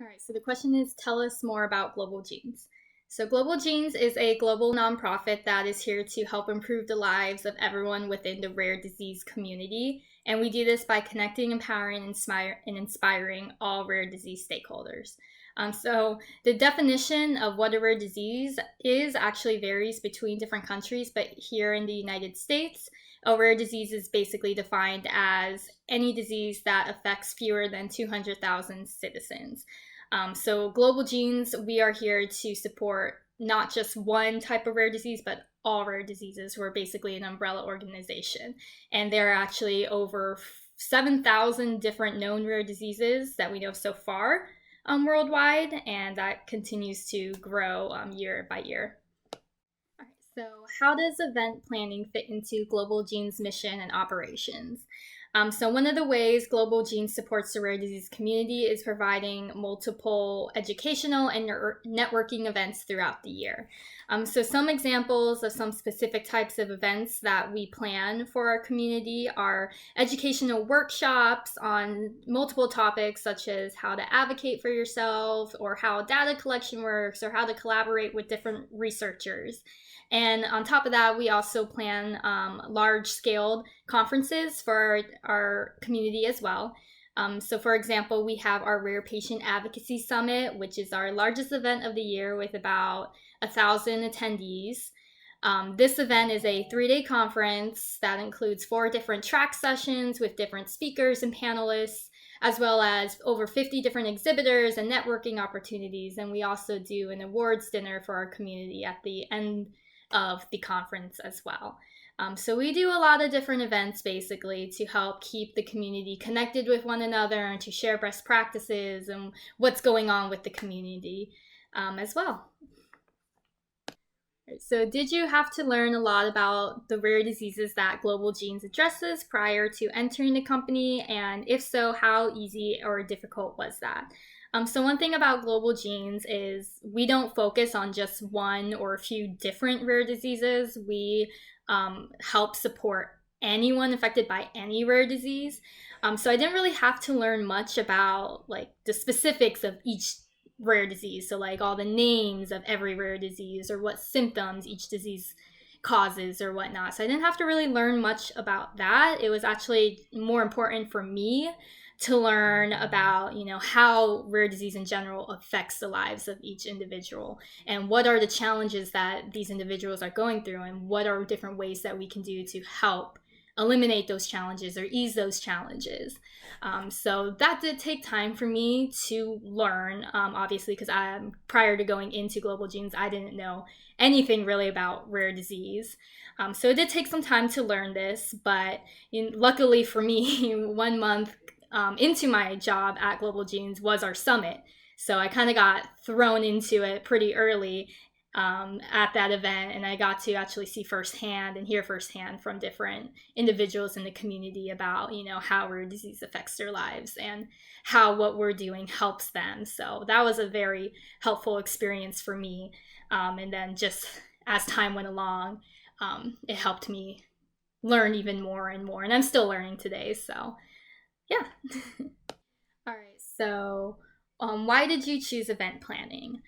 All right, so the question is tell us more about Global Genes. So, Global Genes is a global nonprofit that is here to help improve the lives of everyone within the rare disease community. And we do this by connecting, empowering, and inspiring all rare disease stakeholders. So, the definition of what a rare disease is actually varies between different countries, but here in the United States, a rare disease is basically defined as any disease that affects fewer than 200,000 citizens. So, Global Genes, we are here to support not just one type of rare disease, but all rare diseases. We're basically an umbrella organization. And there are actually over 7,000 different known rare diseases that we know so far worldwide, and that continues to grow year by year. All right, so, how does event planning fit into Global Gene's mission and operations? So one of the ways Global Genes supports the rare disease community is providing multiple educational and networking events throughout the year. So some examples of some specific types of events that we plan for our community are educational workshops on multiple topics such as how to advocate for yourself, or how data collection works, or how to collaborate with different researchers. And on top of that, we also plan large-scale conferences for our community as well. So for example, we have our Rare Patient Advocacy Summit, which is our largest event of the year with about 1,000 attendees. This event is a 3-day conference that includes 4 different track sessions with different speakers and panelists, as well as over 50 different exhibitors and networking opportunities. And we also do an awards dinner for our community at the end of the conference as well. So we do a lot of different events basically to help keep the community connected with one another and to share best practices and what's going on with the community as well. So did you have to learn a lot about the rare diseases that Global Genes addresses prior to entering the company? And if so, how easy or difficult was that? So one thing about Global Genes is we don't focus on just one or a few different rare diseases. We help support anyone affected by any rare disease. So I didn't really have to learn much about like the specifics of each rare disease. So like all the names of every rare disease or what symptoms each disease causes or whatnot. So I didn't have to really learn much about that. It was actually more important for me to learn about, how rare disease in general affects the lives of each individual, and what are the challenges that these individuals are going through, and what are different ways that we can do to help eliminate those challenges or ease those challenges. So that did take time for me to learn, obviously, because prior to going into Global Genes, I didn't know anything really about rare disease. So it did take some time to learn this, but luckily for me, 1 month into my job at Global Genes was our summit. So I kind of got thrown into it pretty early at that event, and I got to actually see firsthand and hear firsthand from different individuals in the community about, how rare disease affects their lives and how what we're doing helps them. So that was a very helpful experience for me. And then just as time went along, it helped me learn even more and more, and I'm still learning today. So yeah. All right, so why did you choose event planning?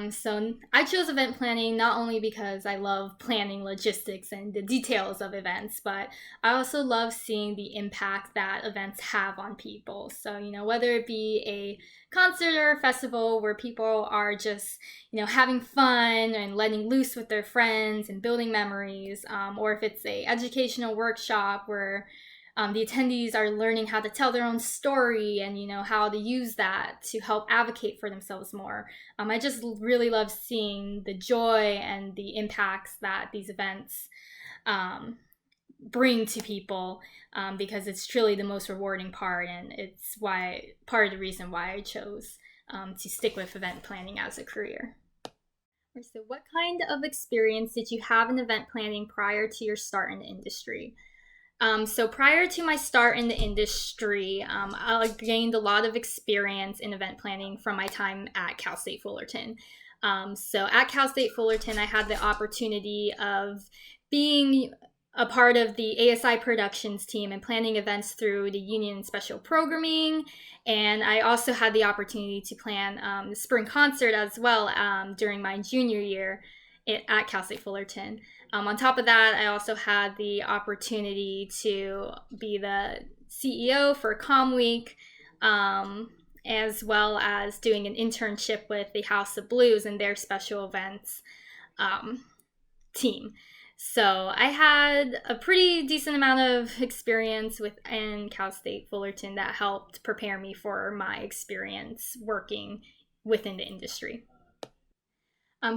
So I chose event planning not only because I love planning logistics and the details of events, but I also love seeing the impact that events have on people. So, whether it be a concert or a festival where people are just, having fun and letting loose with their friends and building memories, or if it's a educational workshop where the attendees are learning how to tell their own story and, how to use that to help advocate for themselves more. I just really love seeing the joy and the impacts that these events bring to people because it's truly the most rewarding part, and it's part of the reason why I chose to stick with event planning as a career. So what kind of experience did you have in event planning prior to your start in the industry? So prior to my start in the industry, I gained a lot of experience in event planning from my time at Cal State Fullerton. So at Cal State Fullerton, I had the opportunity of being a part of the ASI productions team and planning events through the Union Special Programming. And I also had the opportunity to plan the spring concert as well during my junior year at Cal State Fullerton. On top of that, I also had the opportunity to be the CEO for Com Week, as well as doing an internship with the House of Blues and their special events team. So I had a pretty decent amount of experience within Cal State Fullerton that helped prepare me for my experience working within the industry.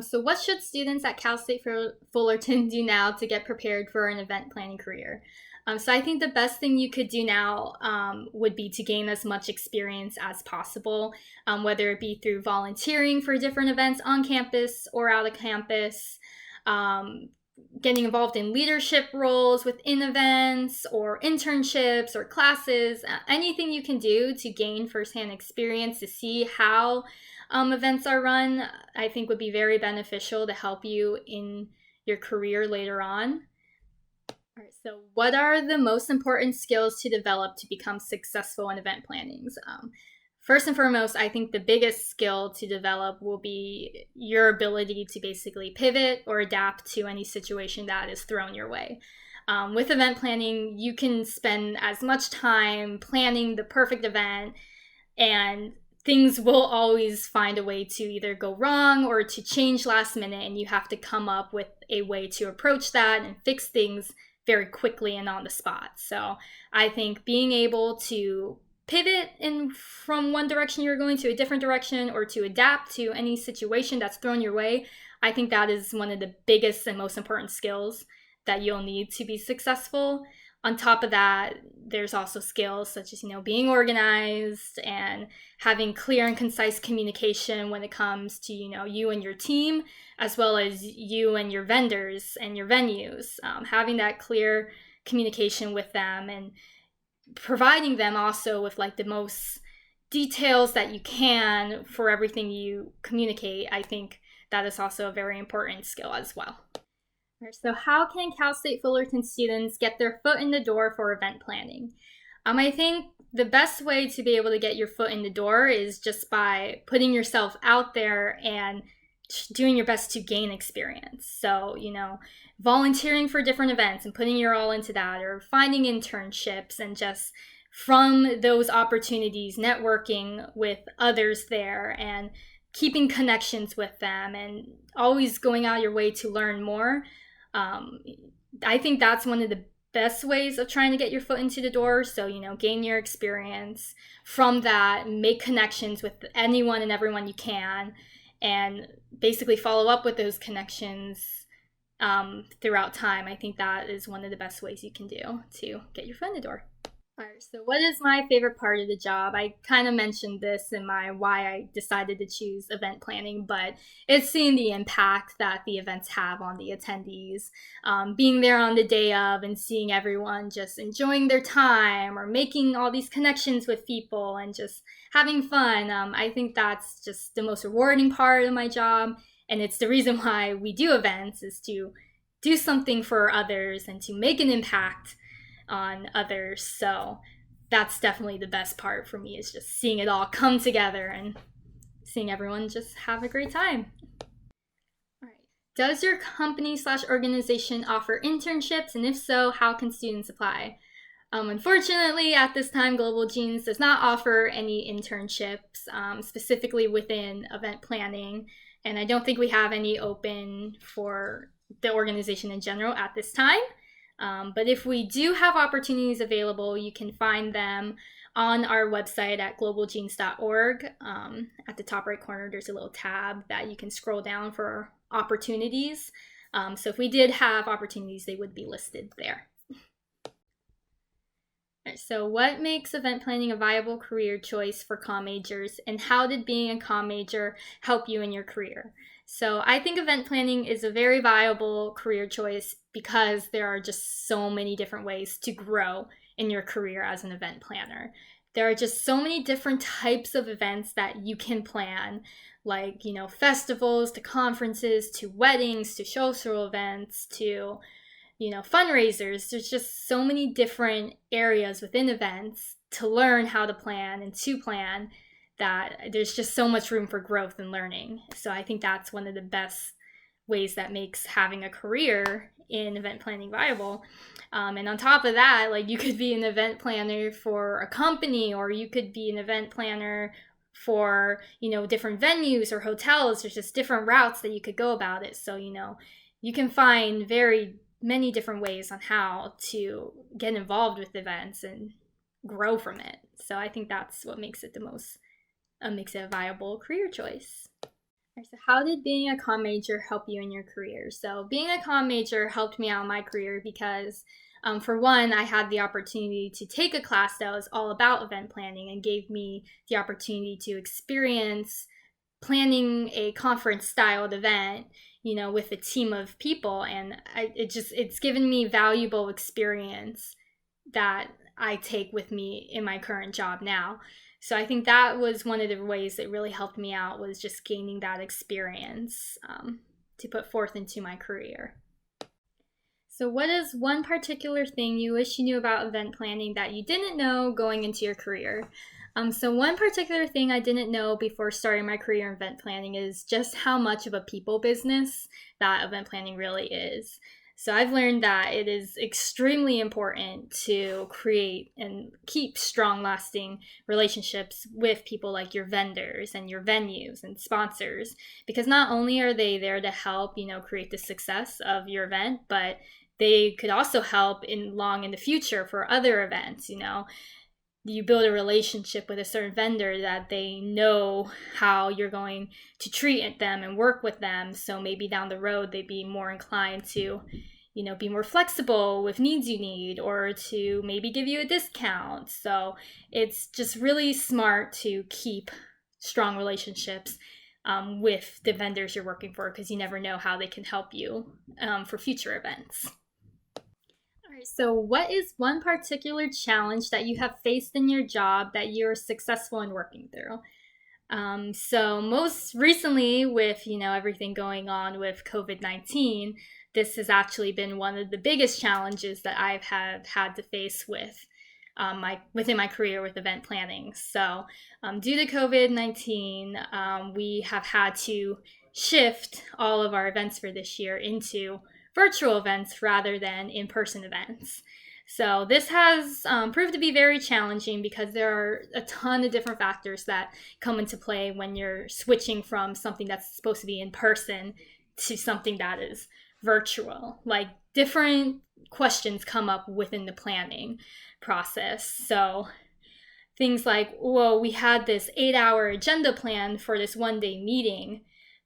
So what should students at Cal State Fullerton do now to get prepared for an event planning career? So I think the best thing you could do now would be to gain as much experience as possible, whether it be through volunteering for different events on campus or out of campus, getting involved in leadership roles within events or internships or classes, anything you can do to gain firsthand experience to see how events are run, I think would be very beneficial to help you in your career later on. All right, so what are the most important skills to develop to become successful in event planning? First and foremost, I think the biggest skill to develop will be your ability to basically pivot or adapt to any situation that is thrown your way. With event planning, you can spend as much time planning the perfect event, and things will always find a way to either go wrong or to change last minute, and you have to come up with a way to approach that and fix things very quickly and on the spot. So I think being able to pivot from one direction you're going to a different direction, or to adapt to any situation that's thrown your way, I think that is one of the biggest and most important skills that you'll need to be successful. On top of that, there's also skills such as, being organized and having clear and concise communication when it comes to, you and your team, as well as you and your vendors and your venues. Having that clear communication with them and providing them also with the most details that you can for everything you communicate. I think that is also a very important skill as well. So how can Cal State Fullerton students get their foot in the door for event planning? I think the best way to be able to get your foot in the door is just by putting yourself out there and doing your best to gain experience. So, volunteering for different events and putting your all into that, or finding internships, and just from those opportunities, networking with others there and keeping connections with them and always going out your way to learn more. I think that's one of the best ways of trying to get your foot into the door. So, gain your experience from that, make connections with anyone and everyone you can, and basically follow up with those connections throughout time. I think that is one of the best ways you can do to get your foot in the door. All right, so what is my favorite part of the job? I kind of mentioned this in my why I decided to choose event planning, but it's seeing the impact that the events have on the attendees. Being there on the day of and seeing everyone just enjoying their time or making all these connections with people and just having fun. I think that's just the most rewarding part of my job. And it's the reason why we do events, is to do something for others and to make an impact on others. So that's definitely the best part for me, is just seeing it all come together and seeing everyone just have a great time. All right. Does your company/organization offer internships? And if so, how can students apply? Unfortunately, at this time, Global Genes does not offer any internships specifically within event planning. And I don't think we have any open for the organization in general at this time. But if we do have opportunities available, you can find them on our website at globalgenes.org. At the top right corner, there's a little tab that you can scroll down for opportunities. So if we did have opportunities, they would be listed there. So what makes event planning a viable career choice for comm majors, and how did being a comm major help you in your career? So I think event planning is a very viable career choice because there are just so many different ways to grow in your career as an event planner. There are just so many different types of events that you can plan, like, festivals to conferences to weddings to social events to fundraisers. There's just so many different areas within events to learn how to plan and to plan that there's just so much room for growth and learning. So I think that's one of the best ways that makes having a career in event planning viable. And on top of that, like, you could be an event planner for a company, or you could be an event planner for, different venues or hotels. There's just different routes that you could go about it. So, you can find very many different ways on how to get involved with events and grow from it. So I think that's what makes it makes it a viable career choice. So how did being a comm major help you in your career? So being a comm major helped me out in my career because, for one, I had the opportunity to take a class that was all about event planning and gave me the opportunity to experience planning a conference-styled event, with a team of people. And it's given me valuable experience that I take with me in my current job now. So I think that was one of the ways that really helped me out, was just gaining that experience to put forth into my career. So what is one particular thing you wish you knew about event planning that you didn't know going into your career? So one particular thing I didn't know before starting my career in event planning is just how much of a people business that event planning really is. So I've learned that it is extremely important to create and keep strong, lasting relationships with people like your vendors and your venues and sponsors, because not only are they there to help, create the success of your event, but they could also help in the future for other events. You build a relationship with a certain vendor that they know how you're going to treat them and work with them. So maybe down the road, they'd be more inclined to, be more flexible with needs you need, or to maybe give you a discount. So it's just really smart to keep strong relationships with the vendors you're working for, because you never know how they can help you for future events. So what is one particular challenge that you have faced in your job that you're successful in working through? So most recently, with, everything going on with COVID-19, this has actually been one of the biggest challenges that I've had to face within my career with event planning. So due to COVID-19, we have had to shift all of our events for this year into virtual events rather than in-person events. So this has proved to be very challenging, because there are a ton of different factors that come into play when you're switching from something that's supposed to be in person to something that is virtual. Like, different questions come up within the planning process. So things like, well, we had this 8-hour agenda plan for this one-day meeting,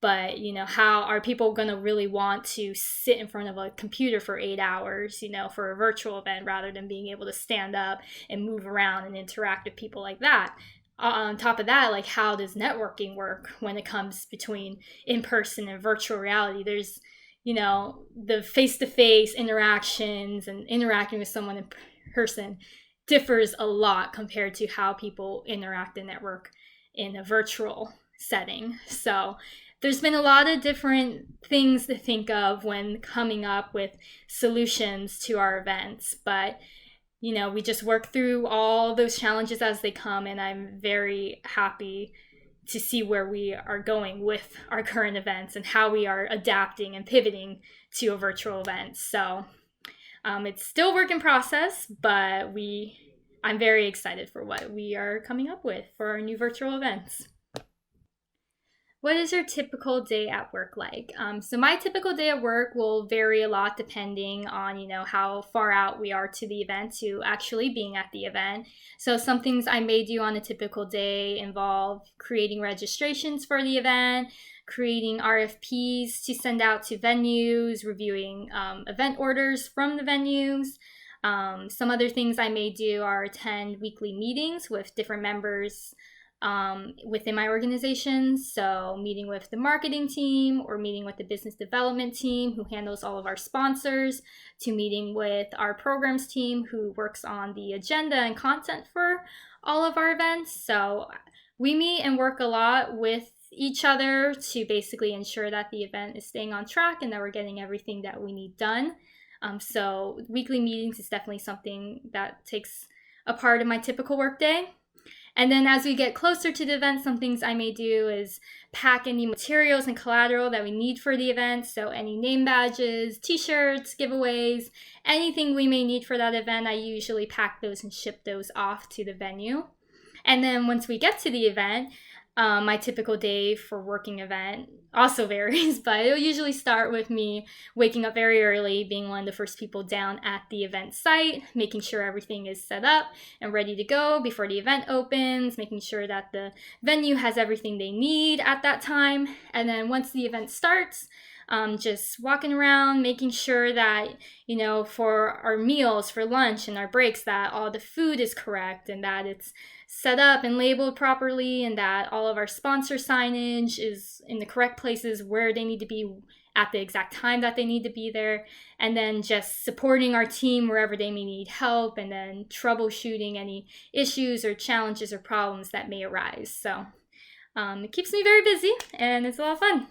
but, how are people going to really want to sit in front of a computer for 8 hours, for a virtual event, rather than being able to stand up and move around and interact with people like that? On top of that, like, how does networking work when it comes between in-person and virtual reality? There's, the face-to-face interactions and interacting with someone in person differs a lot compared to how people interact and network in a virtual setting. So there's been a lot of different things to think of when coming up with solutions to our events, but we just work through all those challenges as they come, and I'm very happy to see where we are going with our current events and how we are adapting and pivoting to a virtual event. So it's still a work in process, but I'm very excited for what we are coming up with for our new virtual events. What is your typical day at work like? So my typical day at work will vary a lot depending on, how far out we are to the event, to actually being at the event. So some things I may do on a typical day involve creating registrations for the event, creating RFPs to send out to venues, reviewing event orders from the venues. Some other things I may do are attend weekly meetings with different members within my organization. So meeting with the marketing team, or meeting with the business development team who handles all of our sponsors, to meeting with our programs team who works on the agenda and content for all of our events. So we meet and work a lot with each other to basically ensure that the event is staying on track and that we're getting everything that we need done. So weekly meetings is definitely something that takes a part of my typical workday. And then as we get closer to the event, some things I may do is pack any materials and collateral that we need for the event. So any name badges, t-shirts, giveaways, anything we may need for that event, I usually pack those and ship those off to the venue. And then once we get to the event, my typical day for working event also varies, but it'll usually start with me waking up very early, being one of the first people down at the event site, making sure everything is set up and ready to go before the event opens, making sure that the venue has everything they need at that time. And then once the event starts, just walking around, making sure that, for our meals, for lunch and our breaks, that all the food is correct and that it's set up and labeled properly and that all of our sponsor signage is in the correct places where they need to be at the exact time that they need to be there. And then just supporting our team wherever they may need help, and then troubleshooting any issues or challenges or problems that may arise. So it keeps me very busy and it's a lot of fun.